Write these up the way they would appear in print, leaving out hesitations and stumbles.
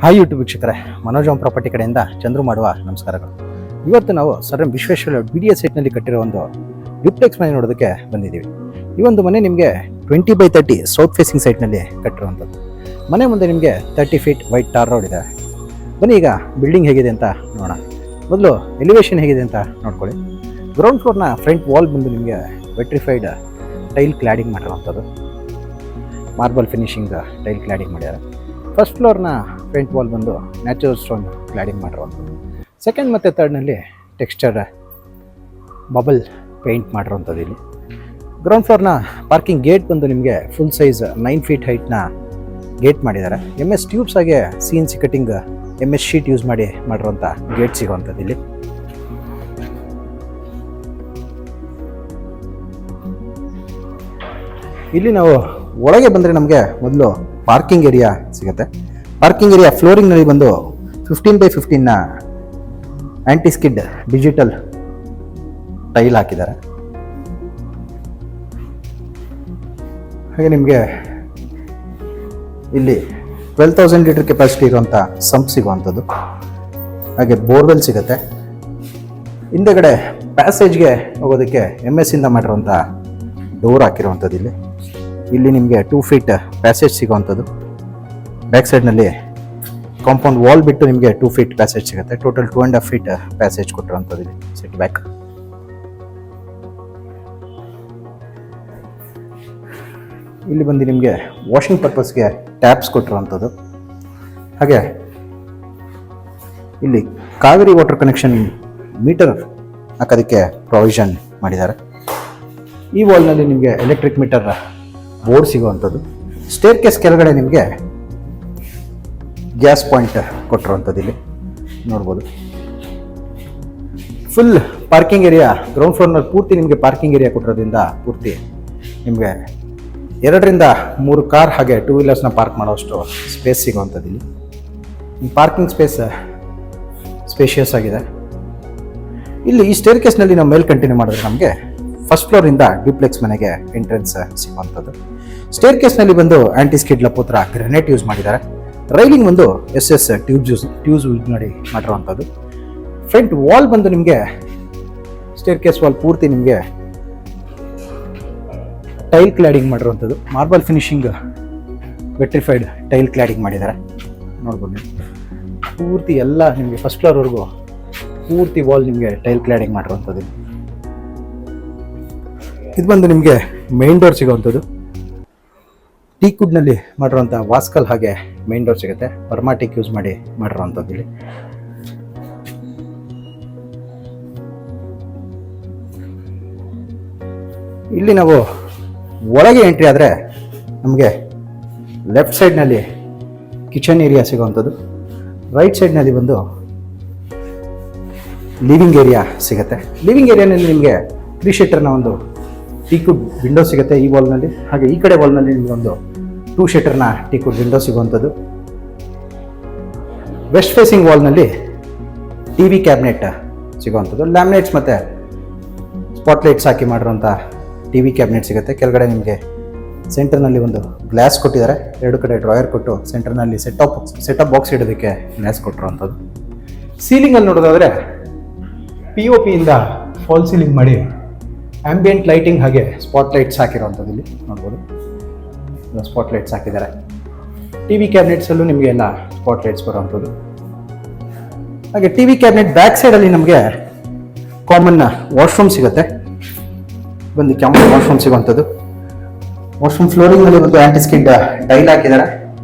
Hi YouTube ವೀಕ್ಷಕರೇ, Manoj home property ಕಡೆಯಿಂದ ಚಂದ್ರು ಮಾಡುವ ನಮಸ್ಕಾರಗಳು. ಇವತ್ತು ನಾವು ಸರ್ ವಿಶ್ವೇಶ್ವರ BDS ಸೈಟ್ನಲ್ಲಿ ಕಟ್ಟಿರೋ ಒಂದು ಡ್ಯೂಪ್ಲೆಕ್ಸ್ ಮನೆ ನೋಡೋದಕ್ಕೆ ಬಂದಿದ್ದೀವಿ. ಈ ಒಂದು ಮನೆ ನಿಮಗೆ 20x30 ಸೌತ್ ಫೇಸಿಂಗ್ ಸೈಟ್ನಲ್ಲಿ ಕಟ್ಟಿರುವಂಥದ್ದು. ಮನೆ ಮುಂದೆ ನಿಮಗೆ 30 ಫೀಟ್ ವೈಟ್ ಟಾರ್ ರೋಡ್ ಇದೆ. ಬನ್ನಿ ಈಗ ಬಿಲ್ಡಿಂಗ್ ಹೇಗಿದೆ ಅಂತ ನೋಡೋಣ. ಮೊದಲು ಎಲಿವೇಶನ್ ಹೇಗಿದೆ ಅಂತ ನೋಡ್ಕೊಳ್ಳಿ. ಗ್ರೌಂಡ್ ಫ್ಲೋರ್ನ ಫ್ರಂಟ್ ವಾಲ್ ಬಂದು ನಿಮಗೆ ವೆಟ್ರಿಫೈಡ್ ಟೈಲ್ ಕ್ಲಾಡಿಂಗ್ ಮಾಡಿರುವಂಥದ್ದು, ಮಾರ್ಬಲ್ ಫಿನಿಶಿಂಗ್ ಟೈಲ್ ಕ್ಲಾಡಿಂಗ್ ಮಾಡಿದ್ದಾರೆ. ಫಸ್ಟ್ ಫ್ಲೋರ್ನ ಫ್ರಂಟ್ ವಾಲ್ ಬಂದು ನ್ಯಾಚುರಲ್ ಸ್ಟೋನ್ ಕ್ಲಾಡಿಂಗ್ ಮಾಡಿರುವಂಥದ್ದು. ಸೆಕೆಂಡ್ ಮತ್ತು ಥರ್ಡ್ನಲ್ಲಿ ಟೆಕ್ಸ್ಚರ್ ಬಬಲ್ ಪೇಂಟ್ ಮಾಡಿರುವಂಥದ್ದು. ಇಲ್ಲಿ ಗ್ರೌಂಡ್ ಫ್ಲೋರ್ನ ಪಾರ್ಕಿಂಗ್ ಗೇಟ್ ಬಂದು ನಿಮಗೆ ಫುಲ್ ಸೈಜ್ 9 ಫೀಟ್ ಹೈಟ್ನ ಗೇಟ್ ಮಾಡಿದ್ದಾರೆ. MS ಟ್ಯೂಬ್ಸ್ ಹಾಗೆ CNC cutting MS sheet use ಮಾಡಿರುವಂಥ ಗೇಟ್ ಸಿಗುವಂಥದ್ದು. ಇಲ್ಲಿ ನಾವು ಒಳಗೆ ಬಂದರೆ ನಮಗೆ ಮೊದಲು ಪಾರ್ಕಿಂಗ್ ಏರಿಯಾ ಸಿಗುತ್ತೆ. ಪಾರ್ಕಿಂಗ್ ಏರಿಯಾ ಫ್ಲೋರಿಂಗ್ನಲ್ಲಿ ಬಂದು 15x15ನ ಆ್ಯಂಟಿ ಸ್ಕಿಡ್ ಡಿಜಿಟಲ್ ಟೈಲ್ ಹಾಕಿದ್ದಾರೆ. ಹಾಗೆ ನಿಮಗೆ ಇಲ್ಲಿ 12,000 ಲೀಟರ್ ಕೆಪಾಸಿಟಿ ಇರುವಂಥ ಸಂಪ್ ಸಿಗುವಂಥದ್ದು. ಹಾಗೆ ಬೋರ್ವೆಲ್ ಸಿಗುತ್ತೆ. ಹಿಂದೆಗಡೆ ಪ್ಯಾಸೇಜ್ಗೆ ಹೋಗೋದಕ್ಕೆ MS ಇಂದ ಮಾಡಿರುವಂಥ ಡೋರ್ ಹಾಕಿರುವಂಥದ್ದು. ಇಲ್ಲಿ ನಿಮಗೆ 2 ಫೀಟ್ ಪ್ಯಾಸೇಜ್ ಸಿಗುವಂಥದ್ದು. ಬ್ಯಾಕ್ ಸೈಡ್ನಲ್ಲಿ ಕಾಂಪೌಂಡ್ ವಾಲ್ ಬಿಟ್ಟು ನಿಮಗೆ 2 ಫೀಟ್ ಪ್ಯಾಸೇಜ್ ಸಿಗುತ್ತೆ. ಟೋಟಲ್ 2.5 ಫೀಟ್ ಪ್ಯಾಸೇಜ್ ಕೊಟ್ಟಿರುವಂಥದ್ದು. ಇಲ್ಲಿ ಸಿಟ್ ಬ್ಯಾಕ್. ಇಲ್ಲಿ ಬಂದು ನಿಮಗೆ ವಾಷಿಂಗ್ ಪರ್ಪಸ್ಗೆ ಟ್ಯಾಪ್ಸ್ ಕೊಟ್ಟಿರುವಂಥದ್ದು. ಹಾಗೆ ಇಲ್ಲಿ ಕಾವೇರಿ ವಾಟರ್ ಕನೆಕ್ಷನ್ ಮೀಟರ್ ಹಾಕೋದಕ್ಕೆ ಪ್ರಾವಿಷನ್ ಮಾಡಿದ್ದಾರೆ. ಈ ವಾಲ್ನಲ್ಲಿ ನಿಮಗೆ ಎಲೆಕ್ಟ್ರಿಕ್ ಮೀಟರ್ ಬೋರ್ಡ್ ಸಿಗುವಂಥದ್ದು. ಸ್ಟೇರ್ ಕೇಸ್ ಕೆಳಗಡೆ ನಿಮಗೆ ಗ್ಯಾಸ್ ಪಾಯಿಂಟ್ ಕೊಟ್ಟಿರುವಂಥದ್ದು. ಇಲ್ಲಿ ನೋಡ್ಬೋದು. ಫುಲ್ ಪಾರ್ಕಿಂಗ್ ಏರಿಯಾ ಗ್ರೌಂಡ್ ಫ್ಲೋರ್ನಲ್ಲಿ ಪೂರ್ತಿ ನಿಮಗೆ ಪಾರ್ಕಿಂಗ್ ಏರಿಯಾ ಕೊಟ್ಟಿರೋದ್ರಿಂದ ಪೂರ್ತಿ ನಿಮಗೆ 2ರಿಂದ 3 ಕಾರ್ ಹಾಗೆ 2 ವೀಲರ್ಸ್ನ ಪಾರ್ಕ್ ಮಾಡೋಷ್ಟು ಸ್ಪೇಸ್ ಸಿಗುವಂಥದ್ದು. ಇಲ್ಲಿ ಪಾರ್ಕಿಂಗ್ ಸ್ಪೇಷಿಯಸ್ ಆಗಿದೆ. ಇಲ್ಲಿ ಈ ಸ್ಟೇರ್ ಕೇಸ್ನಲ್ಲಿ ನಾವು ಮೇಲೆ ಕಂಟಿನ್ಯೂ ಮಾಡಿದ್ರೆ ನಮಗೆ ಫಸ್ಟ್ ಫ್ಲೋರಿಂದ ಡ್ಯೂಪ್ಲೆಕ್ಸ್ ಮನೆಗೆ ಎಂಟ್ರೆನ್ಸ್ ಸಿಗುವಂಥದ್ದು. ಸ್ಟೇರ್ ಕೇಸ್ನಲ್ಲಿ ಬಂದು ಆ್ಯಂಟಿ ಸ್ಕಿಡ್ ಲಪೋತ್ರ ಗ್ರೆನೇಟ್ ಯೂಸ್ ಮಾಡಿದ್ದಾರೆ. ರೈಲಿಂಗ್ ಬಂದು SS ಟ್ಯೂಬ್ಸ್ ಯೂಸ್ ಮಾಡಿರುವಂಥದ್ದು. ಫ್ರಂಟ್ ವಾಲ್ ಬಂದು ನಿಮಗೆ ಸ್ಟೇರ್ ಕೇಸ್ ವಾಲ್ ಪೂರ್ತಿ ನಿಮಗೆ ಟೈಲ್ ಕ್ಲಾಡಿಂಗ್ ಮಾಡಿರುವಂಥದ್ದು. Marble finishing vitrified tile cladding ಮಾಡಿದ್ದಾರೆ. ನೋಡ್ಬೋದು ನೀವು ಪೂರ್ತಿ ಎಲ್ಲ ನಿಮಗೆ ಫಸ್ಟ್ ಫ್ಲೋರ್ವರೆಗೂ ಪೂರ್ತಿ ವಾಲ್ ನಿಮಗೆ ಟೈಲ್ ಕ್ಲಾಡಿಂಗ್ ಮಾಡಿರುವಂಥದ್ದು. ಇದು ಬಂದು ನಿಮಗೆ ಮೇನ್ ಡೋರ್ ಸಿಗುವಂಥದ್ದು. ಟೀಕುಡ್ನಲ್ಲಿ ಮಾಡಿರುವಂಥ ವಾಸ್ಕಲ್ ಹಾಗೆ ಮೇನ್ ಡೋರ್ ಸಿಗುತ್ತೆ. ಬರ್ಮಾಟಿಕ್ ಯೂಸ್ ಮಾಡಿರುವಂಥದ್ದು. ಇಲ್ಲಿ ನಾವು ಒಳಗೆ ಎಂಟ್ರಿ ಆದರೆ ನಮಗೆ ಲೆಫ್ಟ್ ಸೈಡ್ನಲ್ಲಿ ಕಿಚನ್ ಏರಿಯಾ ಸಿಗುವಂಥದ್ದು. ರೈಟ್ ಸೈಡ್ನಲ್ಲಿ ಬಂದು ಲಿವಿಂಗ್ ಏರಿಯಾ ಸಿಗುತ್ತೆ. ಲಿವಿಂಗ್ ಏರಿಯಾನಲ್ಲಿ ನಿಮಗೆ 3 ಶೀಟರ್ನ ಒಂದು ಟೀಕುಡ್ ವಿಂಡೋ ಸಿಗುತ್ತೆ ಈ ವಾಲ್ನಲ್ಲಿ. ಹಾಗೆ ಈ ಕಡೆ ವಾಲ್ನಲ್ಲಿ ನಿಮಗೊಂದು 2 ಶೀಟರ್ನ ಟೀಕುಡ್ ವಿಂಡೋ ಸಿಗುವಂಥದ್ದು. ವೆಸ್ಟ್ ಫೇಸಿಂಗ್ ವಾಲ್ನಲ್ಲಿ TV ಕ್ಯಾಬಿನೆಟ್ ಸಿಗುವಂಥದ್ದು. ಲ್ಯಾಮಿನೇಟ್ಸ್ ಮತ್ತು ಸ್ಪಾಟ್ಲೈಟ್ಸ್ ಹಾಕಿ ಮಾಡಿರೋಂಥ TV ಕ್ಯಾಬಿನೆಟ್ ಸಿಗುತ್ತೆ. ಕೆಳಗಡೆ ನಿಮಗೆ ಸೆಂಟರ್ನಲ್ಲಿ ಒಂದು ಗ್ಲಾಸ್ ಕೊಟ್ಟಿದ್ದಾರೆ. 2 ಕಡೆ ಡ್ರಾಯರ್ ಕೊಟ್ಟು ಸೆಂಟರ್ನಲ್ಲಿ ಸೆಟಪ್ ಬಾಕ್ಸ್ ಇಡೋದಕ್ಕೆ ಗ್ಲಾಸ್ ಕೊಟ್ಟಿರುವಂಥದ್ದು. ಸೀಲಿಂಗಲ್ಲಿ ನೋಡೋದಾದರೆ POP ಇಂದ ಫಾಲ್ ಸೀಲಿಂಗ್ ಮಾಡಿ ಆಂಬಿಯಂಟ್ ಲೈಟಿಂಗ್ ಹಾಗೆ ಸ್ಪಾಟ್ ಲೈಟ್ಸ್ ಹಾಕಿರುವಂಥದ್ದು. ಇಲ್ಲಿ ನೋಡ್ಬೋದು ಸ್ಪಾಟ್ ಲೈಟ್ಸ್ ಹಾಕಿದ್ದಾರೆ. TV ಕ್ಯಾಬಿನೆಟ್ಸಲ್ಲೂ ನಿಮಗೆ ಎಲ್ಲ ಸ್ಪಾಟ್ ಲೈಟ್ಸ್ ಬರುವಂಥದ್ದು. ಹಾಗೆ TV ಕ್ಯಾಬಿನೆಟ್ ಬ್ಯಾಕ್ ಸೈಡಲ್ಲಿ ನಮಗೆ ಕಾಮನ್ ವಾಶ್ರೂಮ್ ಸಿಗುತ್ತೆ. ಬಂದು ಕಾಮನ್ ವಾಶ್ರೂಮ್ ಸಿಗುವಂಥದ್ದು. ವಾಶ್ರೂಮ್ ಫ್ಲೋರಿಂಗ್ನಲ್ಲಿ ಒಂದು ಆ್ಯಂಟಿ ಸ್ಕಿಡ್ ಟೈಲ್ ಹಾಕಿದ್ದಾರೆ.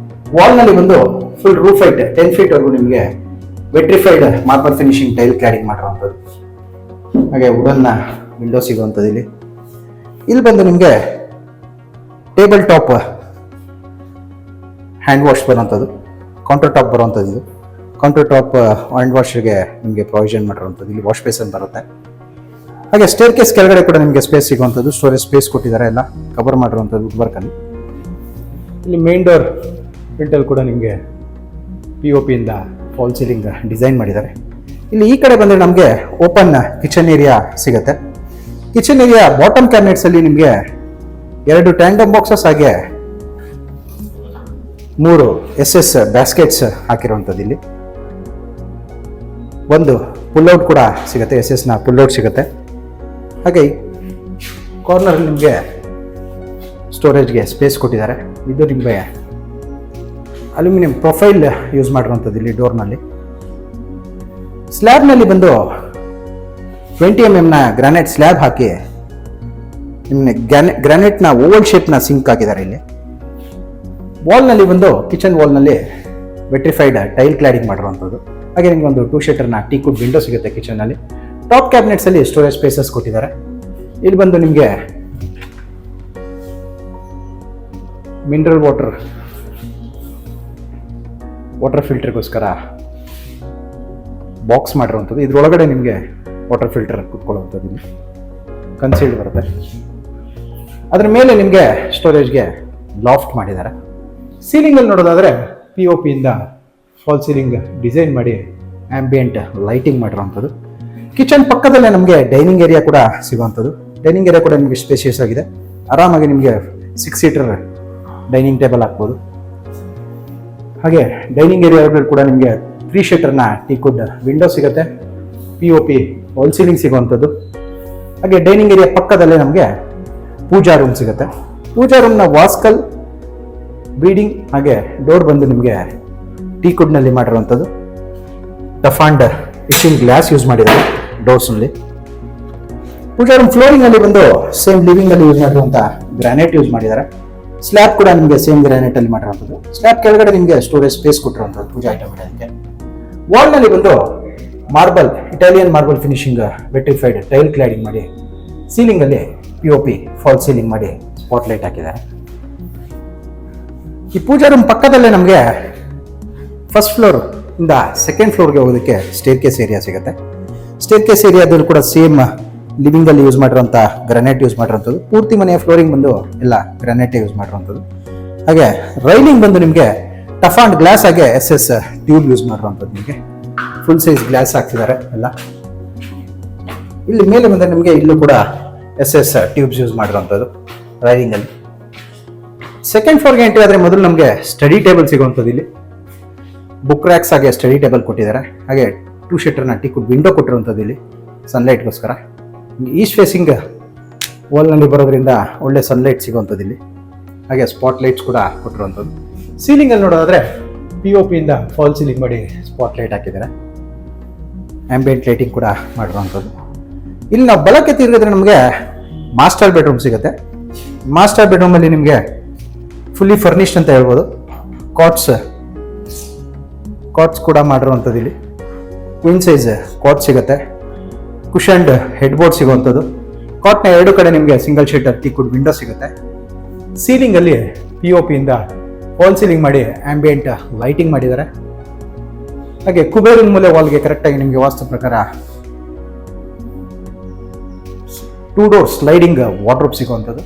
ವಾಲ್ನಲ್ಲಿ ಬಂದು ಫುಲ್ ರೂಫ್ ಹೈಟ್ 10 ಫೀಟ್ವರೆಗೂ ನಿಮಗೆ vitrified marble finishing tile cladding ಮಾಡಿರುವಂಥದ್ದು. ಹಾಗೆ ವುಡನ್ನ ವಿಂಡೋ ಸಿಗುವಂಥದ್ದು. ಇಲ್ಲಿ ಬಂದು ನಿಮಗೆ ಟೇಬಲ್ ಟಾಪ್ ಹ್ಯಾಂಡ್ ವಾಶ್ ಬರುವಂಥದ್ದು, ಕೌಂಟರ್ ಟಾಪ್ ಬರುವಂಥದ್ದು. ಇದು ಕೌಂಟರ್ ಟಾಪ್ ಹ್ಯಾಂಡ್ ವಾಶ್ಗೆ ನಿಮಗೆ ಪ್ರಾವಿಷನ್ ಮಾಡಿರುವಂಥದ್ದು. ಇಲ್ಲಿ ವಾಶ್ ಬೇಸನ್ ಬರುತ್ತೆ. ಹಾಗೆ ಸ್ಟೇರ್ ಕೇಸ್ ಕೆಳಗಡೆ ಕೂಡ ನಿಮಗೆ ಸ್ಪೇಸ್ ಸಿಗುವಂಥದ್ದು. ಸ್ಟೋರೇಜ್ ಸ್ಪೇಸ್ ಕೊಟ್ಟಿದ್ದಾರೆ, ಎಲ್ಲ ಕವರ್ ಮಾಡಿರುವಂಥದ್ದು ವುಡ್ ವರ್ಕಲ್ಲಿ. ಇಲ್ಲಿ ಮೇನ್ ಡೋರ್ ಫ್ರಂಟಲ್ಲಿ ಕೂಡ ನಿಮಗೆ POP ಇಂದ ಫಾಲ್ ಸೀಲಿಂಗ್ ಡಿಸೈನ್ ಮಾಡಿದ್ದಾರೆ. ಇಲ್ಲಿ ಈ ಕಡೆ ಬಂದರೆ ನಮಗೆ ಓಪನ್ ಕಿಚನ್ ಏರಿಯಾ ಸಿಗುತ್ತೆ. ಕಿಚನ್ ಏರಿಯಾ ಬಾಟಮ್ ಕ್ಯಾಬಿನೆಟ್ಸ್ ಅಲ್ಲಿ ನಿಮಗೆ 2 ಟ್ಯಾಂಡಮ್ ಬಾಕ್ಸಸ್ ಹಾಗೆ 3 SS ಬ್ಯಾಸ್ಕೆಟ್ಸ್ ಹಾಕಿರುವಂಥದ್ದು ಇಲ್ಲಿ. ಒಂದು ಪುಲ್ಔಟ್ ಕೂಡ ಸಿಗುತ್ತೆ, SS ಪುಲ್ಔಟ್ ಸಿಗುತ್ತೆ. ಹಾಗೆ ಕಾರ್ನರಲ್ಲಿ ನಿಮಗೆ ಸ್ಟೋರೇಜ್ಗೆ ಸ್ಪೇಸ್ ಕೊಟ್ಟಿದ್ದಾರೆ. ಇದು ನಿಮಗೆ ಅಲ್ಯೂಮಿನಿಯಂ ಪ್ರೊಫೈಲ್ ಯೂಸ್ ಮಾಡಿರುವಂಥದ್ದು ಇಲ್ಲಿ ಡೋರ್ನಲ್ಲಿ. ಸ್ಲ್ಯಾಬ್ನಲ್ಲಿ ಬಂದು 20 mm ಗ್ರಾನೈಟ್ ಸ್ಲ್ಯಾಬ್ ಹಾಕಿ ನಿಮ್ಮನೆ ಗ್ರಾನೈಟ್ನ ಓವಲ್ ಶೇಪ್ನ ಸಿಂಕ್ ಹಾಕಿದ್ದಾರೆ ಇಲ್ಲಿ. ವಾಲ್ನಲ್ಲಿ ಬಂದು ಕಿಚನ್ ವಾಲ್ನಲ್ಲಿ ವೆಟ್ರಿಫೈಡ್ ಟೈಲ್ ಕ್ಲಾಡಿಂಗ್ ಮಾಡಿರುವಂಥದ್ದು. ಹಾಗೆ ನಿಮಗೆ ಒಂದು 2 ಶಟರ್ನ ಟೀಕುಡ್ ವಿಂಡೋ ಸಿಗುತ್ತೆ ಕಿಚನ್ನಲ್ಲಿ. ಟಾಪ್ ಕ್ಯಾಬಿನೆಟ್ಸಲ್ಲಿ ಸ್ಟೋರೇಜ್ ಸ್ಪೇಸಸ್ ಕೊಟ್ಟಿದ್ದಾರೆ. ಇಲ್ಲಿ ಬಂದು ನಿಮಗೆ ಮಿನರಲ್ ವಾಟರ್ ಫಿಲ್ಟರ್ಗೋಸ್ಕರ ಬಾಕ್ಸ್ ಮಾಡಿರುವಂಥದ್ದು. ಇದ್ರೊಳಗಡೆ ನಿಮಗೆ ವಾಟರ್ ಫಿಲ್ಟರ್ ಕುತ್ಕೊಳ್ಳುವಂಥದ್ದು ಇಲ್ಲಿ ಕನ್ಸೀಲ್ಡ್ ಬರುತ್ತೆ. ಅದ್ರ ಮೇಲೆ ನಿಮಗೆ ಸ್ಟೋರೇಜ್ಗೆ ಲಾಫ್ಟ್ ಮಾಡಿದ್ದಾರೆ. ಸೀಲಿಂಗಲ್ಲಿ ನೋಡೋದಾದರೆ POP ಇಂದ ಫಾಲ್ ಸೀಲಿಂಗ್ ಡಿಸೈನ್ ಮಾಡಿ ಆಂಬಿಯೆಂಟ್ ಲೈಟಿಂಗ್ ಮಾಡಿರುವಂಥದ್ದು. ಕಿಚನ್ ಪಕ್ಕದಲ್ಲೇ ನಮಗೆ ಡೈನಿಂಗ್ ಏರಿಯಾ ಕೂಡ ಸಿಗುವಂಥದ್ದು. ಡೈನಿಂಗ್ ಏರಿಯಾ ಕೂಡ ನಿಮಗೆ ಸ್ಪೇಷಿಯಸ್ ಆಗಿದೆ. ಆರಾಮಾಗಿ ನಿಮಗೆ 6 ಸೀಟರ್ ಡೈನಿಂಗ್ ಟೇಬಲ್ ಹಾಕ್ಬೋದು. ಹಾಗೆ ಡೈನಿಂಗ್ ಏರಿಯಾಗಳು ಕೂಡ ನಿಮಗೆ 3 ಶಟರ್ನ ಟೀಕುಡ್ ವಿಂಡೋ ಸಿಗುತ್ತೆ. POP ವಾಲ್ ಸೀಲಿಂಗ್ ಸಿಗುವಂಥದ್ದು. ಹಾಗೆ ಡೈನಿಂಗ್ ಏರಿಯಾ ಪಕ್ಕದಲ್ಲೇ ನಮಗೆ ಪೂಜಾ ರೂಮ್ ಸಿಗುತ್ತೆ. ಪೂಜಾ ರೂಮ್ನ ವಾಸ್ಕಲ್ ಬೀಡಿಂಗ್ ಹಾಗೆ ಡೋರ್ ಬಂದು ನಿಮಗೆ ಟೀಕುಡ್ನಲ್ಲಿ ಮಾಡಿರುವಂಥದ್ದು. ಟಫಾಂಡ್ ಇಶಿಂಗ್ ಗ್ಲಾಸ್ ಯೂಸ್ ಮಾಡಿದ್ದಾರೆ ಡೋರ್ಸ್ನಲ್ಲಿ. ಪೂಜಾ ರೂಮ್ ಫ್ಲೋರಿಂಗಲ್ಲಿ ಬಂದು ಸೇಮ್ ಲಿವಿಂಗಲ್ಲಿ ಯೂಸ್ ಮಾಡಿರುವಂಥ ಗ್ರಾನೈಟ್ ಯೂಸ್ ಮಾಡಿದ್ದಾರೆ. ಸ್ಲ್ಯಾಬ್ ಕೂಡ ನಿಮಗೆ ಸೇಮ್ ಗ್ರಾನೈಟ್ ಅಲ್ಲಿ ಮಾಡಿರುವಂಥದ್ದು. ಸ್ಲ್ಯಾಬ್ ಕೆಳಗಡೆ ನಿಮಗೆ ಸ್ಟೋರೇಜ್ ಸ್ಪೇಸ್ ಕೊಟ್ಟಿರುವಂಥದ್ದು ಪೂಜಾ ಐಟಮ್ ಇಡೋದಕ್ಕೆ. ವಾಲ್ನಲ್ಲಿ ಬಂದು marble Italian marble finishing vitrified tile cladding ಮಾಡಿ ಸೀಲಿಂಗಲ್ಲಿ POP ಫಾಲ್ ಸೀಲಿಂಗ್ ಮಾಡಿ ಸ್ಪಾಟ್ ಲೈಟ್ ಹಾಕಿದ್ದಾರೆ. ಈ ಪೂಜಾ ರೂಮ್ ಪಕ್ಕದಲ್ಲೇ ನಮಗೆ ಫಸ್ಟ್ ಫ್ಲೋರ್ ಇಂದ ಸೆಕೆಂಡ್ ಫ್ಲೋರ್ಗೆ ಹೋಗೋದಕ್ಕೆ ಸ್ಟೇರ್ ಕೇಸ್ ಏರಿಯಾ ಸಿಗುತ್ತೆ. ಸ್ಟೇರ್ ಕೇಸ್ ಏರಿಯಾದಲ್ಲಿ ಕೂಡ ಸೇಮ್ ಲಿವಿಂಗ್ ಅಲ್ಲಿ ಯೂಸ್ ಮಾಡಿರುವಂಥ ಗ್ರಾನೈಟ್ ಯೂಸ್ ಮಾಡಿರುವಂಥದ್ದು. ಪೂರ್ತಿ ಮನೆಯ ಫ್ಲೋರಿಂಗ್ ಬಂದು ಎಲ್ಲ ಗ್ರಾನೈಟ್ ಯೂಸ್ ಮಾಡಿರುವಂಥದ್ದು. ಹಾಗೆ ರೈಲಿಂಗ್ ಬಂದು ನಿಮಗೆ ಟಫಾಂಡ್ ಗ್ಲಾಸ್ ಹಾಗೆ SS ಟ್ಯೂಬ್ ಯೂಸ್ ಮಾಡಿರುವಂಥದ್ದು. ನಿಮಗೆ ಫುಲ್ ಸೈಜ್ ಗ್ಲಾಸ್ ಹಾಕ್ತಿದ್ದಾರೆ ಎಲ್ಲ. ಇಲ್ಲಿ ಮೇಲೆ ಬಂದರೆ ನಿಮಗೆ ಇಲ್ಲೂ ಕೂಡ SS ಟ್ಯೂಬ್ಸ್ ಯೂಸ್ ಮಾಡಿರುವಂಥದ್ದು ರೈಲಿಂಗ್ ಅಲ್ಲಿ. ಸೆಕೆಂಡ್ ಫ್ಲೋರ್ಗೆ ಎಂಟ್ರಿ ಆದರೆ ಮೊದಲು ನಮಗೆ ಸ್ಟಡಿ ಟೇಬಲ್ ಸಿಗುವಂಥದ್ದು. ಇಲ್ಲಿ ಬುಕ್ ರ್ಯಾಕ್ಸ್ ಹಾಗೆ ಸ್ಟಡಿ ಟೇಬಲ್ ಕೊಟ್ಟಿದ್ದಾರೆ. ಹಾಗೆ 2 ಶಟರ್ನ ಟೀಕುಡ್ ವಿಂಡೋ ಕೊಟ್ಟಿರುವಂಥದ್ದು ಇಲ್ಲಿ ಸನ್ಲೈಟ್ಗೋಸ್ಕರ. ಈಸ್ಟ್ ಫೇಸಿಂಗ್ ವಾಲ್ನಲ್ಲಿ ಬರೋದ್ರಿಂದ ಒಳ್ಳೆ ಸನ್ಲೈಟ್ ಸಿಗುವಂಥದ್ದು ಇಲ್ಲಿ. ಹಾಗೆ ಸ್ಪಾಟ್ ಲೈಟ್ಸ್ ಕೂಡ ಕೊಟ್ಟಿರುವಂಥದ್ದು. ಸೀಲಿಂಗಲ್ಲಿ ನೋಡೋದಾದರೆ POP ಇಂದ ಫಾಲ್ ಸೀಲಿಂಗ್ ಮಾಡಿ ಸ್ಪಾಟ್ ಲೈಟ್ ಹಾಕಿದ್ದಾರೆ. ಆಂಬಿಯೆಂಟ್ ಲೈಟಿಂಗ್ ಕೂಡ ಮಾಡಿರುವಂಥದ್ದು. ಇಲ್ಲಿ ನಾವು ಬಲಕ್ಕೆ ತಿರುಗಿದ್ರೆ ನಮಗೆ ಮಾಸ್ಟರ್ ಬೆಡ್ರೂಮ್ ಸಿಗುತ್ತೆ. ಮಾಸ್ಟರ್ ಬೆಡ್ರೂಮಲ್ಲಿ ನಿಮಗೆ ಫುಲ್ಲಿ ಫರ್ನಿಶ್ಡ್ ಅಂತ ಹೇಳ್ಬೋದು. ಕಾಟ್ಸ್ ಕೂಡ ಮಾಡಿರುವಂಥದ್ದು ಇಲ್ಲಿ. ಕ್ವೀನ್ ಸೈಜ್ ಕಾಟ್ ಸಿಗುತ್ತೆ. ಕುಷನ್ಡ್ ಹೆಡ್ ಬೋರ್ಡ್ ಸಿಗುವಂಥದ್ದು. ಕಾಟ್ನ 2 ಕಡೆ ನಿಮಗೆ ಸಿಂಗಲ್ ಶೀಟರ್ ಟೀಕುಡ್ ವಿಂಡೋ ಸಿಗುತ್ತೆ. ಸೀಲಿಂಗಲ್ಲಿ POP ಇಂದ ಫಾಲ್ ಸೀಲಿಂಗ್ ಮಾಡಿ ಆಂಬಿಯೆಂಟ್ ಲೈಟಿಂಗ್ ಮಾಡಿದ್ದಾರೆ. ಹಾಗೆ ಕುಬೇರಿನ ಮೂಲೆ ವಾಲ್ಗೆ ಕರೆಕ್ಟಾಗಿ ನಿಮಗೆ ವಾಸ್ತು ಪ್ರಕಾರ 2 ಡೋರ್ ಸ್ಲೈಡಿಂಗ್ ವಾರ್ಡ್ರೋಬ್ ಸಿಗುವಂಥದ್ದು.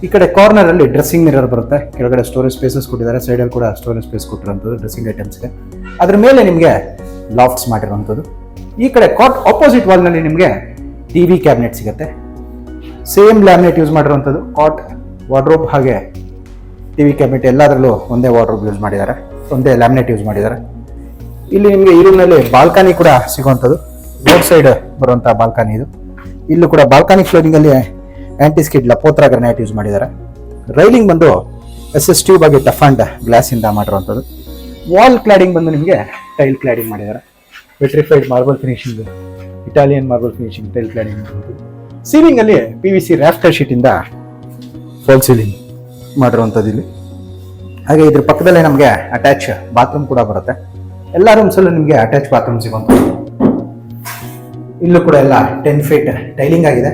ಈ ಕಡೆ ಕಾರ್ನರ್ ಅಲ್ಲಿ ಡ್ರೆಸ್ಸಿಂಗ್ ಮಿರರ್ ಬರುತ್ತೆ. ಕೆಳಗಡೆ ಸ್ಟೋರೇಜ್ ಸ್ಪೇಸಸ್ ಕೊಟ್ಟಿದ್ದಾರೆ. ಸೈಡಲ್ಲಿ ಕೂಡ ಸ್ಟೋರೇಜ್ ಸ್ಪೇಸ್ ಕೊಟ್ಟಿರುವಂಥದ್ದು ಡ್ರೆಸ್ಸಿಂಗ್ ಐಟಮ್ಸ್ಗೆ. ಅದ್ರ ಮೇಲೆ ನಿಮಗೆ ಲಾಫ್ಟ್ಸ್ ಮಾಡಿರುವಂಥದ್ದು. ಈ ಕಡೆ ಕಾಟ್ ಆಪೋಸಿಟ್ ವಾಲ್ನಲ್ಲಿ ನಿಮಗೆ TV ಕ್ಯಾಬಿನೆಟ್ ಸಿಗುತ್ತೆ. ಸೇಮ್ ಲ್ಯಾಮಿನೇಟ್ ಯೂಸ್ ಮಾಡಿರುವಂಥದ್ದು. ಕಾಟ್ ವಾರ್ಡ್ರೋಬ್ ಹಾಗೆ TV ಕ್ಯಾಬಿನೆಟ್ ಎಲ್ಲದರಲ್ಲೂ ಒಂದೇ ವಾರ್ಡ್ರೋಬ್ ಯೂಸ್ ಮಾಡಿದ್ದಾರೆ, ಒಂದೇ ಲ್ಯಾಮಿನೇಟ್ ಯೂಸ್ ಮಾಡಿದ್ದಾರೆ. ಇಲ್ಲಿ ನಿಮಗೆ ಈ ರೂಮ್ನಲ್ಲಿ ಬಾಲ್ಕನಿ ಕೂಡ ಸಿಗುವಂಥದ್ದು. ರೋಡ್ ಸೈಡ್ ಬರುವಂಥ ಬಾಲ್ಕನಿ ಇದು. ಇಲ್ಲೂ ಕೂಡ ಬಾಲ್ಕನಿ ಫ್ಲೋರಿಂಗಲ್ಲಿ ಆಂಟಿ ಸ್ಕಿಡ್ ಲಪೋತ್ರ ಗ್ರಾನೈಟ್ ಯೂಸ್ ಮಾಡಿದ್ದಾರೆ. ರೈಲಿಂಗ್ ಬಂದು SS ಟ್ಯೂಬ್ ಆಗಿ ಟಫಾಂಡ್ ಗ್ಲಾಸಿಂದ ಮಾಡಿರುವಂಥದ್ದು. ವಾಲ್ ಕ್ಲಾಡಿಂಗ್ ಬಂದು ನಿಮಗೆ ಟೈಲ್ ಕ್ಲಾಡಿಂಗ್ ಮಾಡಿದ್ದಾರೆ. Vitrified marble finishing Italian marble finishing tile cladding ಮಾಡಿರುವಂಥದ್ದು. ಸೀಲಿಂಗಲ್ಲಿ PVC ರಾಫ್ಟರ್ ಶೀಟಿಂದ ಫಾಲ್ ಸೀಲಿಂಗ್ ಮಾಡಿರುವಂಥದ್ದು ಇಲ್ಲಿ. ಹಾಗೆ ಇದ್ರ ಪಕ್ಕದಲ್ಲೇ ನಮಗೆ ಅಟ್ಯಾಚ್ ಬಾತ್ರೂಮ್ ಕೂಡ ಬರುತ್ತೆ. ಎಲ್ಲ ರೂಮ್ಸಲ್ಲೂ ನಿಮಗೆ ಅಟ್ಯಾಚ್ ಬಾತ್ರೂಮ್ ಸಿಗುವಂಥದ್ದು. ಇಲ್ಲೂ ಕೂಡ ಎಲ್ಲ 10 ಫೀಟ್ ಟೈಲಿಂಗ್ ಆಗಿದೆ.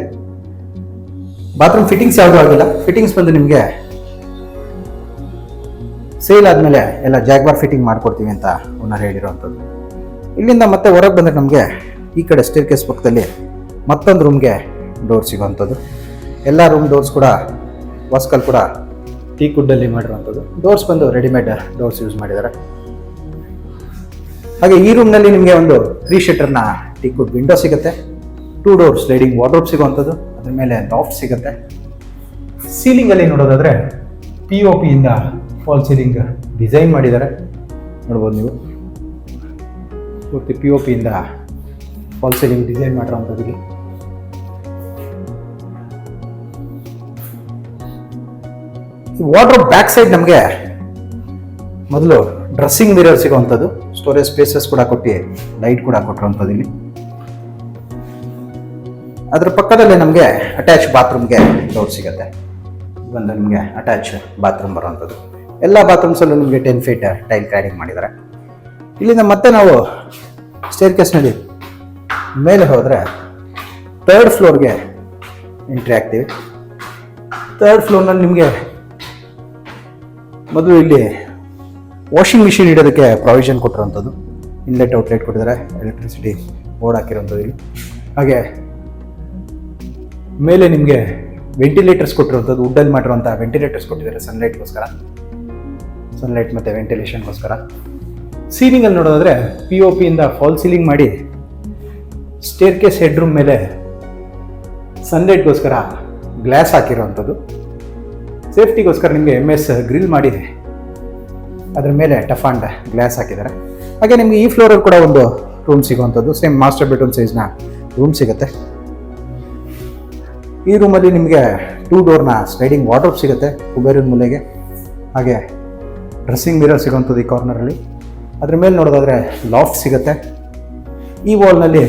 ಬಾತ್ರೂಮ್ ಫಿಟ್ಟಿಂಗ್ಸ್ ಯಾವುದೂ ಆಗಿಲ್ಲ. ಫಿಟ್ಟಿಂಗ್ಸ್ ಬಂದು ನಿಮಗೆ ಸೇಲ್ ಆದಮೇಲೆ ಎಲ್ಲ ಜಾಗ್ವಾರ್ ಫಿಟ್ಟಿಂಗ್ ಮಾಡ್ಕೊಡ್ತೀವಿ ಅಂತ ಓನರ್ ಹೇಳಿರುವಂಥದ್ದು. ಇಲ್ಲಿಂದ ಮತ್ತೆ ಹೊರಗೆ ಬಂದರೆ ನಮಗೆ ಈ ಕಡೆ ಸ್ಟೇರ್ ಕೇಸ್ ಪಕ್ಕದಲ್ಲಿ ಮತ್ತೊಂದು ರೂಮ್ಗೆ ಡೋರ್ ಸಿಗುವಂಥದ್ದು. ಎಲ್ಲ ರೂಮ್ ಡೋರ್ಸ್ ಕೂಡ ವಾಸ್ಕಲ್ ಕೂಡ ಟೀಕುಡ್ಡಲ್ಲಿ ಮಾಡಿರುವಂಥದ್ದು. ಡೋರ್ಸ್ ಬಂದು ರೆಡಿಮೇಡ್ ಡೋರ್ಸ್ ಯೂಸ್ ಮಾಡಿದ್ದಾರೆ. ಹಾಗೆ ಈ ರೂಮ್ನಲ್ಲಿ ನಿಮಗೆ ಒಂದು 3 ಶಟರ್ನ ಟೀಕುಡ್ ವಿಂಡೋ ಸಿಗುತ್ತೆ. 2 ಡೋರ್ ಸ್ಲೈಡಿಂಗ್ ವಾರ್ಡ್ರೋಬ್ ಸಿಗುವಂಥದ್ದು. ಅದ್ರ ಮೇಲೆ ಲಾಫ್ಟ್ ಸಿಗುತ್ತೆ. ಸೀಲಿಂಗಲ್ಲಿ ನೋಡೋದಾದರೆ POP ಇಂದ ಫಾಲ್ ಸೀಲಿಂಗ್ ಡಿಸೈನ್ ಮಾಡಿದ್ದಾರೆ, ನೋಡ್ಬೋದು ನೀವು. ಪೂರ್ತಿ POP ಇಂದ ಫಾಲ್ ಸೀಲಿಂಗ್ ಡಿಸೈನ್ ಮಾಡಿರೋಂಥದ್ದು ಇಲ್ಲಿ. ವಾರ್ಡ್ರೋಬ್ ಬ್ಯಾಕ್ ಸೈಡ್ ನಮಗೆ ಮೊದಲು ಡ್ರೆಸ್ಸಿಂಗ್ ಮಿರರ್ ಸಿಗುವಂಥದ್ದು, ಸ್ಟೋರೇಜ್ ಸ್ಪೇಸಸ್ ಕೂಡ ಕೊಟ್ಟು ಲೈಟ್ ಕೂಡ ಕೊಟ್ಟಿರುವಂಥದ್ದು ಇಲ್ಲಿ. ಅದ್ರ ಪಕ್ಕದಲ್ಲೇ ನಮಗೆ ಅಟ್ಯಾಚ್ ಬಾತ್ರೂಮ್ಗೆ ಡೋರ್ ಸಿಗುತ್ತೆ. ಬಂದು ನಿಮಗೆ ಅಟ್ಯಾಚ್ ಬಾತ್ರೂಮ್ ಬರುವಂಥದ್ದು. ಎಲ್ಲ ಬಾತ್ರೂಮ್ಸಲ್ಲೂ ನಿಮಗೆ 10 ಫೀಟ್ ಟೈಲ್ ಕ್ಲಾಡಿಂಗ್ ಮಾಡಿದ್ದಾರೆ. ಇಲ್ಲಿಂದ ಮತ್ತೆ ನಾವು ಸ್ಟೇರ್ ಕೇಸ್ನಲ್ಲಿ ಮೇಲೆ ಹೋದರೆ 3rd ಫ್ಲೋರ್ಗೆ ಎಂಟ್ರಿ ಆಗ್ತೀವಿ. 3rd ಫ್ಲೋರ್ನಲ್ಲಿ ನಿಮಗೆ ಮೊದಲು ಇಲ್ಲಿ ವಾಷಿಂಗ್ ಮಿಷಿನ್ ಇಡೋದಕ್ಕೆ ಪ್ರಾವಿಷನ್ ಕೊಟ್ಟಿರೋಂಥದ್ದು, ಇನ್ಲೆಟ್ ಔಟ್ಲೆಟ್ ಕೊಟ್ಟಿದ್ದಾರೆ, ಎಲೆಕ್ಟ್ರಿಸಿಟಿ ಬೋರ್ಡ್ ಹಾಕಿರೋಂಥದ್ದು ಇಲ್ಲಿ. ಹಾಗೆ ಮೇಲೆ ನಿಮಗೆ ವೆಂಟಿಲೇಟರ್ಸ್ ಕೊಟ್ಟಿರುವಂಥದ್ದು, ವುಡ್ಡಲ್ಲಿ ಮಾಡಿರುವಂಥ ವೆಂಟಿಲೇಟರ್ಸ್ ಕೊಟ್ಟಿದ್ದಾರೆ ಸನ್ಲೈಟ್ಗೋಸ್ಕರ, ಸನ್ಲೈಟ್ ಮತ್ತು ವೆಂಟಿಲೇಷನ್ಗೋಸ್ಕರ. ಸೀಲಿಂಗಲ್ಲಿ ನೋಡೋದಾದರೆ POP ಇಂದ ಫಾಲ್ ಸೀಲಿಂಗ್ ಮಾಡಿ ಸ್ಟೇರ್ ಕೇಸ್ ಹೆಡ್ರೂಮ್ ಮೇಲೆ ಸನ್ಲೈಟ್ಗೋಸ್ಕರ ಗ್ಲಾಸ್ ಹಾಕಿರೋವಂಥದ್ದು. ಸೇಫ್ಟಿಗೋಸ್ಕರ ನಿಮಗೆ MS ಗ್ರಿಲ್ ಮಾಡಿ ಅದರ ಮೇಲೆ ಟಫ್ ಆ್ಯಂಡ್ ಗ್ಲಾಸ್ ಹಾಕಿದ್ದಾರೆ. ಹಾಗೆ ನಿಮಗೆ ಈ ಫ್ಲೋರಲ್ಲಿ ಕೂಡ ಒಂದು ರೂಮ್ ಸಿಗುವಂಥದ್ದು, ಸೇಮ್ ಮಾಸ್ಟರ್ ಬೆಡ್ರೂಮ್ ಸೈಜ್ನ ರೂಮ್ ಸಿಗುತ್ತೆ. ಈ ರೂಮಲ್ಲಿ ನಿಮಗೆ 2 ಡೋರ್ನ ಸ್ಲೈಡಿಂಗ್ ವಾರ್ಡ್ರೋಬ್ ಸಿಗುತ್ತೆ ಕುಬೇರಿನ ಮೂಲೆಗೆ. ಹಾಗೆ ಡ್ರೆಸ್ಸಿಂಗ್ ಮಿರರ್ ಸಿಗುವಂಥದ್ದು ಈ ಕಾರ್ನರಲ್ಲಿ. ಅದ್ರ ಮೇಲೆ ನೋಡೋದಾದರೆ ಲಾಫ್ಟ್ ಸಿಗುತ್ತೆ. ಈ ವಾಲ್ನಲ್ಲಿ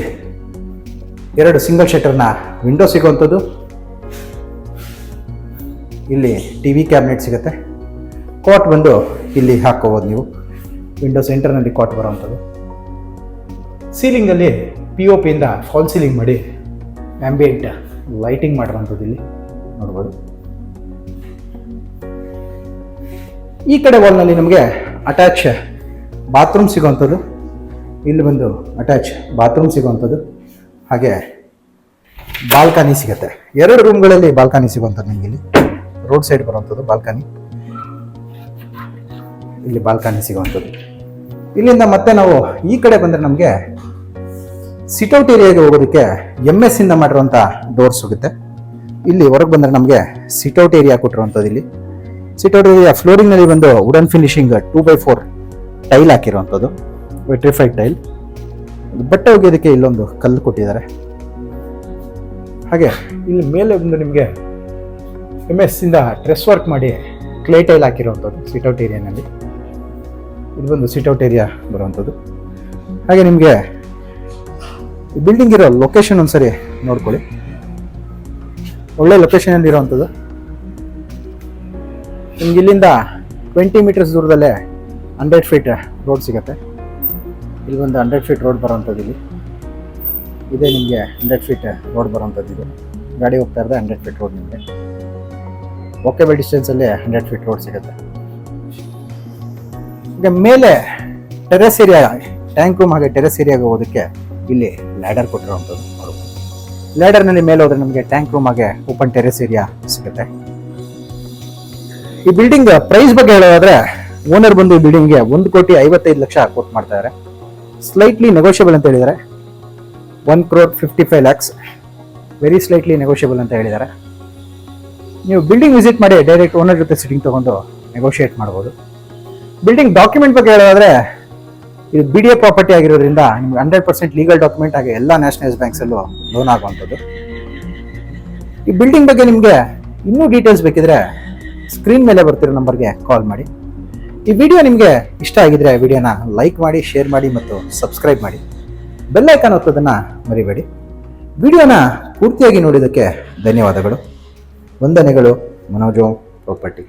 2 ಸಿಂಗಲ್ ಶಟರ್ನ ವಿಂಡೋ ಸಿಗುವಂಥದ್ದು. ಇಲ್ಲಿ TV ಕ್ಯಾಬಿನೆಟ್ ಸಿಗುತ್ತೆ. ಕಾಟ್ ಬಂದು ಇಲ್ಲಿ ಹಾಕೋಬೋದು ನೀವು, ವಿಂಡೋ ಸೆಂಟರ್ನಲ್ಲಿ ಕಾಟ್ ಬರೋವಂಥದ್ದು. ಸೀಲಿಂಗಲ್ಲಿ POP ಇಂದ ಫಾಲ್ ಸೀಲಿಂಗ್ ಮಾಡಿ ಆಂಬಿಯೆಂಟ್ ಲೈಟಿಂಗ್ ಮಾಡಿರೋಂಥದ್ದು ಇಲ್ಲಿ ನೋಡ್ಬೋದು. ಈ ಕಡೆ ವಾಲ್ನಲ್ಲಿ ನಮಗೆ ಅಟ್ಯಾಚ್ ಬಾತ್ರೂಮ್ ಸಿಗುವಂಥದ್ದು, ಇಲ್ಲಿ ಬಂದು ಅಟ್ಯಾಚ್ ಬಾತ್ರೂಮ್ ಸಿಗುವಂಥದ್ದು. ಹಾಗೆ ಬಾಲ್ಕನಿ ಸಿಗುತ್ತೆ. 2 ರೂಮ್ಗಳಲ್ಲಿ ಬಾಲ್ಕನಿ ಸಿಗುವಂಥದ್ದು ನಿಮಗೆ ಇಲ್ಲಿ ರೋಡ್ ಸೈಡ್ ಬರುವಂಥದ್ದು ಬಾಲ್ಕನಿ, ಇಲ್ಲಿ ಬಾಲ್ಕನಿ ಸಿಗುವಂಥದ್ದು. ಇಲ್ಲಿಂದ ಮತ್ತೆ ನಾವು ಈ ಕಡೆ ಬಂದರೆ ನಮಗೆ ಸಿಟ್ಔಟ್ ಏರಿಯಾಗೆ ಹೋಗೋದಕ್ಕೆ MS ಇಂದ ಮಾಡಿರುವಂಥ ಡೋರ್ ಸಿಗುತ್ತೆ. ಇಲ್ಲಿ ಹೊರಗೆ ಬಂದರೆ ನಮಗೆ ಸಿಟ್ಔಟ್ ಏರಿಯಾ ಕೊಟ್ಟಿರುವಂಥದ್ದು. ಇಲ್ಲಿ ಸಿಟ್ಔಟ್ ಏರಿಯಾ ಫ್ಲೋರಿಂಗ್ನಲ್ಲಿ ಬಂದು ವುಡನ್ ಫಿನಿಶಿಂಗ್ 2x4 ಟೈಲ್ ಹಾಕಿರುವಂಥದ್ದು, ವಿಟ್ರಿಫೈಡ್ ಟೈಲ್. ಬಟ್ಟೆ ಒಗೆಯೋದಕ್ಕೆ ಇಲ್ಲೊಂದು ಕಲ್ಲು ಕೊಟ್ಟಿದ್ದಾರೆ. ಹಾಗೆ ಇಲ್ಲಿ ಮೇಲೆ ಬಂದು ನಿಮಗೆ MS ಇಂದ ಡ್ರೆಸ್ ವರ್ಕ್ ಮಾಡಿ ಕ್ಲೇ ಟೈಲ್ ಹಾಕಿರುವಂಥದ್ದು ಸಿಟ್ಔಟ್ ಏರಿಯಾನಲ್ಲಿ. ಇದು ಬಂದು ಸಿಟ್ಔಟ್ ಏರಿಯಾ ಬರುವಂಥದ್ದು. ಹಾಗೆ ನಿಮಗೆ ಬಿಲ್ಡಿಂಗ್ ಇರೋ ಲೊಕೇಶನ್ ಒಂದ್ಸರಿ ನೋಡ್ಕೊಳ್ಳಿ, ಒಳ್ಳೆ ಲೊಕೇಶನಲ್ಲಿ ಇರೋವಂಥದ್ದು. ನಿಮ್ಗೆ ಇಲ್ಲಿಂದ 20 ಮೀಟರ್ಸ್ ದೂರದಲ್ಲೇ 100 ಫೀಟ್ ರೋಡ್ ಸಿಗುತ್ತೆ. ಇಲ್ಲಿ ಒಂದು 100 ಫೀಟ್ ರೋಡ್ ಬರೋವಂಥದ್ದು. ಇಲ್ಲಿ ಇದೇ ನಿಮಗೆ 100 ಫೀಟ್ ರೋಡ್ ಬರೋವಂಥದ್ದು. ಇದು ಗಾಡಿ ಹೋಗ್ತಾ ಇರೋದು 100 ಫೀಟ್ ರೋಡ್. ನಿಮಗೆ ವಾಕೇಬಲ್ ಡಿಸ್ಟೆನ್ಸಲ್ಲಿ 100 ಫೀಟ್ ರೋಡ್ ಸಿಗುತ್ತೆ. ಈಗ ಮೇಲೆ ಟೆರೆಸ್ ಏರಿಯಾ, ಟ್ಯಾಂಕ್ ರೂಮ್ ಹಾಗೆ ಟೆರೆಸ್ ಏರಿಯಾಗೆ ಹೋಗೋದಕ್ಕೆ ಇಲ್ಲಿ ಲ್ಯಾಡರ್ ಕೊಟ್ಟಿರುವಂಥದ್ದು. ಲ್ಯಾಡರ್ನಲ್ಲಿ ಮೇಲೆ ಹೋದ್ರೆ ನಮಗೆ ಟ್ಯಾಂಕ್ ರೂಮ್ ಹಾಗೆ ಓಪನ್ ಟೆರೆಸ್ ಏರಿಯಾ ಸಿಗುತ್ತೆ. ಈ ಬಿಲ್ಡಿಂಗ್ ಪ್ರೈಸ್ ಬಗ್ಗೆ ಹೇಳೋದಾದ್ರೆ ಓನರ್ ಬಂದು ಈ ಬಿಲ್ಡಿಂಗ್ಗೆ 1,55,00,000 ಕೋಟ್ ಮಾಡ್ತಾ ಇದ್ದಾರೆ. ಸ್ಲೈಟ್ಲಿ ನೆಗೋಷಿಯಬಲ್ ಅಂತ ಹೇಳಿದ್ದಾರೆ. 1,55 lakhs ವೆರಿ ಸ್ಲೈಟ್ಲಿ ನೆಗೋಷಿಯಬಲ್ ಅಂತ ಹೇಳಿದ್ದಾರೆ. ನೀವು ಬಿಲ್ಡಿಂಗ್ ವಿಸಿಟ್ ಮಾಡಿ ಡೈರೆಕ್ಟ್ ಓನರ್ ಜೊತೆ ಸಿಟ್ಟಿಂಗ್ ತಗೊಂಡು ನೆಗೋಷಿಯೇಟ್ ಮಾಡ್ಬೋದು. ಬಿಲ್ಡಿಂಗ್ ಡಾಕ್ಯುಮೆಂಟ್ ಬಗ್ಗೆ ಹೇಳೋದಾದ್ರೆ ಇದು BDA ಪ್ರಾಪರ್ಟಿ ಆಗಿರೋದ್ರಿಂದ ನಿಮ್ಗೆ 100% ಲೀಗಲ್ ಡಾಕ್ಯುಮೆಂಟ್ ಹಾಗೆ ಎಲ್ಲ ನ್ಯಾಷನಲೈಸ್ ಬ್ಯಾಂಕ್ಸಲ್ಲೂ ಲೋನ್ ಆಗುವಂಥದ್ದು. ಈ ಬಿಲ್ಡಿಂಗ್ ಬಗ್ಗೆ ನಿಮಗೆ ಇನ್ನೂ ಡೀಟೇಲ್ಸ್ ಬೇಕಿದ್ರೆ ಸ್ಕ್ರೀನ್ ಮೇಲೆ ಬರ್ತಿರೋ ನಂಬರ್ಗೆ ಕಾಲ್ ಮಾಡಿ. ಈ ವಿಡಿಯೋ ನಿಮಗೆ ಇಷ್ಟ ಆಗಿದ್ರೆ ವಿಡಿಯೋನ ಲೈಕ್ ಮಾಡಿ, ಶೇರ್ ಮಾಡಿ ಮತ್ತು ಸಬ್ಸ್ಕ್ರೈಬ್ ಮಾಡಿ. ಬೆಲ್ ಐಕಾನ್ ಒತ್ತೋದನ್ನು ಮರಿಬೇಡಿ. ವಿಡಿಯೋನ ಪೂರ್ತಿಯಾಗಿ ನೋಡಿದ್ದಕ್ಕೆ ಧನ್ಯವಾದಗಳು. ವಂದನೆಗಳು. ಮನೋಜ್ ಪ್ರಾಪರ್ಟಿ.